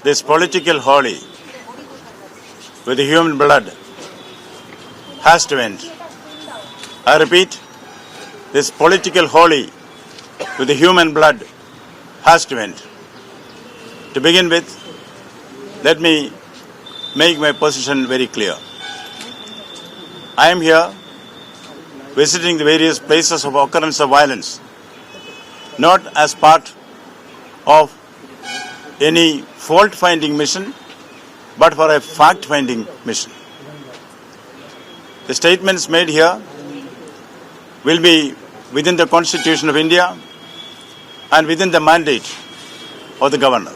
This political holy with the human blood has to end. I repeat, this political holy with the human blood has to end. To begin with, let me make my position very clear. I am here visiting the various places of occurrence of violence, not as part of any fault-finding mission, but for a fact-finding mission. The statements made here will be within the Constitution of India and within the mandate of the Governor.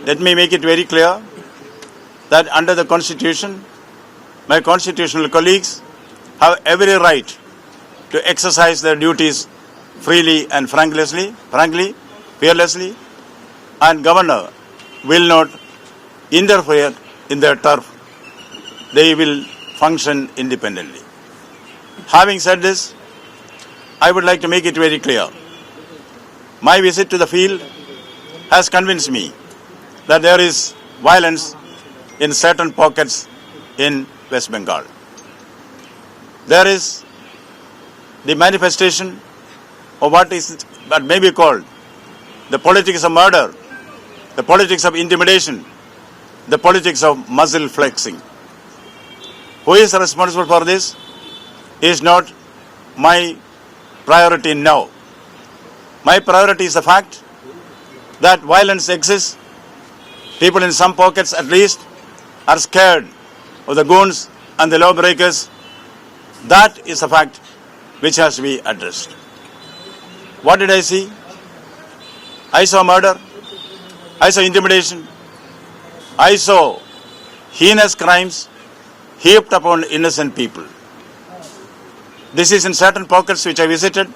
Let me make it very clear that under the Constitution, my constitutional colleagues have every right to exercise their duties freely and frankly, fearlessly, and Governor will not interfere in their turf. They will function independently. Having said this, I would like to make it very clear. My visit to the field has convinced me that there is violence in certain pockets in West Bengal. There is the manifestation of what may be called the politics of murder, the politics of intimidation, the politics of muscle flexing. Who is responsible for this is not my priority now. My priority is the fact that violence exists. People in some pockets at least are scared of the goons and the lawbreakers. That is a fact which has to be addressed. What did I see? I saw murder. I saw intimidation. I saw heinous crimes heaped upon innocent people. This is in certain pockets which I visited.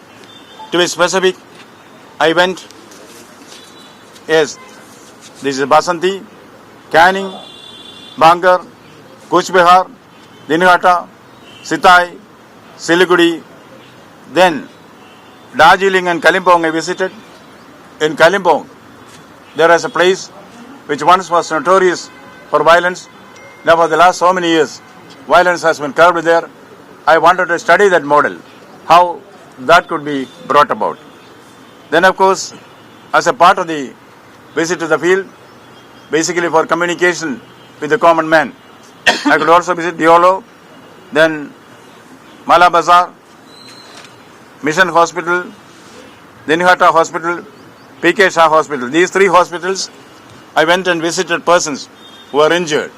To be specific, I went, yes, this is Basanti, Canning, Bangar, Kuch Bihar, Dinghata, Sitai, Siliguri, then Darjeeling and Kalimpong I visited. In Kalimpong, there is a place which once was notorious for violence. Now for the last so many years, violence has been curbed there. I wanted to study that model, how that could be brought about. Then of course, as a part of the visit to the field, basically for communication with the common man, I could also visit Diolo, then Mala Bazar, Mission Hospital, Dinghata Hospital, PK Shah Hospital. These three hospitals, I went and visited persons who were injured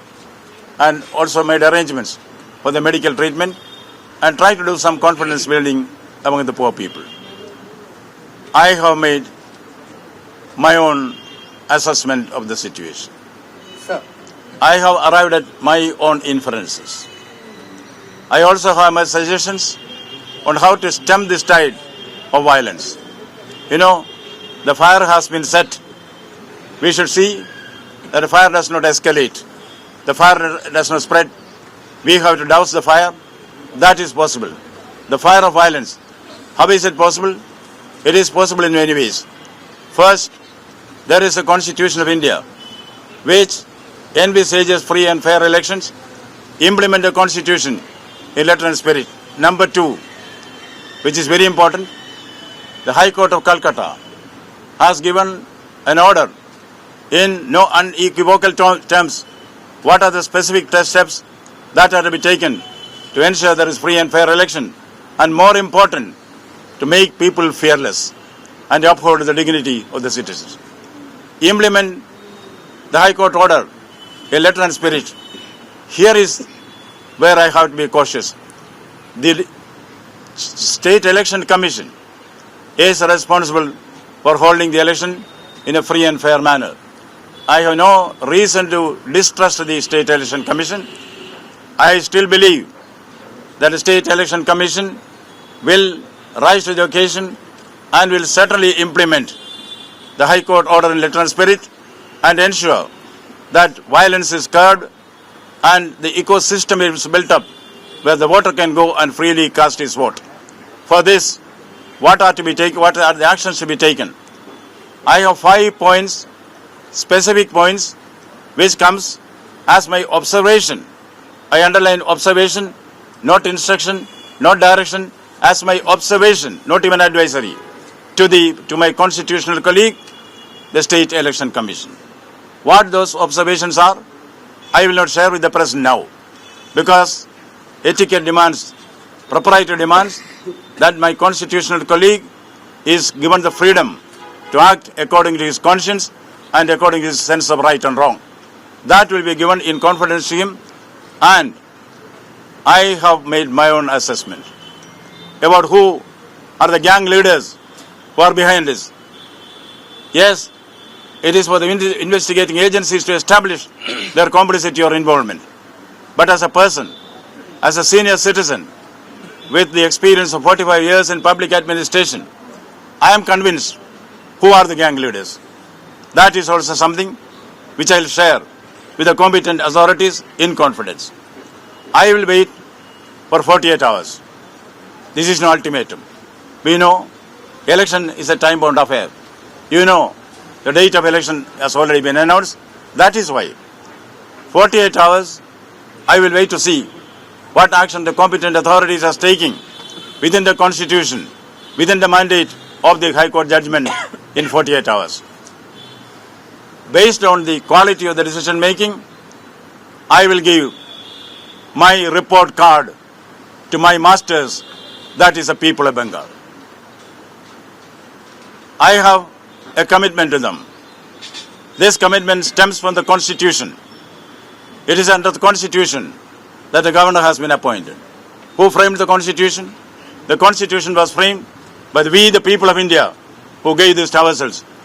and also made arrangements for the medical treatment and tried to do some confidence building among the poor people. I have made my own assessment of the situation. Sir. I have arrived at my own inferences. I also have my suggestions on how to stem this tide of violence. You know, the fire has been set. We should see that the fire does not escalate. The fire does not spread. We have to douse the fire. That is possible. The fire of violence. How is it possible? It is possible in many ways. First, there is a Constitution of India which envisages free and fair elections. Implement the Constitution in letter and spirit. Number two, which is very important, the High Court of Calcutta has given an order in no unequivocal terms what are the specific steps that are to be taken to ensure there is free and fair election, and more important, to make people fearless and uphold the dignity of the citizens. Implement the High Court order in letter and spirit. Here is where I have to be cautious. The State Election Commission is responsible for holding the election in a free and fair manner. I have no reason to distrust the State Election Commission. I still believe that the State Election Commission will rise to the occasion and will certainly implement the High Court order in letter and spirit and ensure that violence is curbed and the ecosystem is built up where the voter can go and freely cast his vote. For this, what are the actions to be taken? I have 5 points specific points which comes as my observation. I underline observation, not instruction, not direction, as my observation, not even advisory, to my constitutional colleague, the State Election Commission. What those observations are, I will not share with the press now, because etiquette demands, propriety demands that my constitutional colleague is given the freedom to act according to his conscience and according to his sense of right and wrong. That will be given in confidence to him, and I have made my own assessment about who are the gang leaders who are behind this. Yes, it is for the investigating agencies to establish their complicity or involvement. But as a person, as a senior citizen with the experience of 45 years in public administration, I am convinced who are the gang leaders. That is also something which I will share with the competent authorities in confidence. I will wait for 48 hours. This is no ultimatum. We know election is a time-bound affair. You know the date of election has already been announced. That is why 48 hours I will wait to see what action the competent authorities are taking within the Constitution, within the mandate of the High Court judgment in 48 hours. Based on the quality of the decision making, I will give my report card to my masters, that is the people of Bengal. I have a commitment to them. This commitment stems from the Constitution. It is under the Constitution that the governor has been appointed. Who framed the Constitution? The Constitution was framed by we, the people of India, who gave this to ourselves.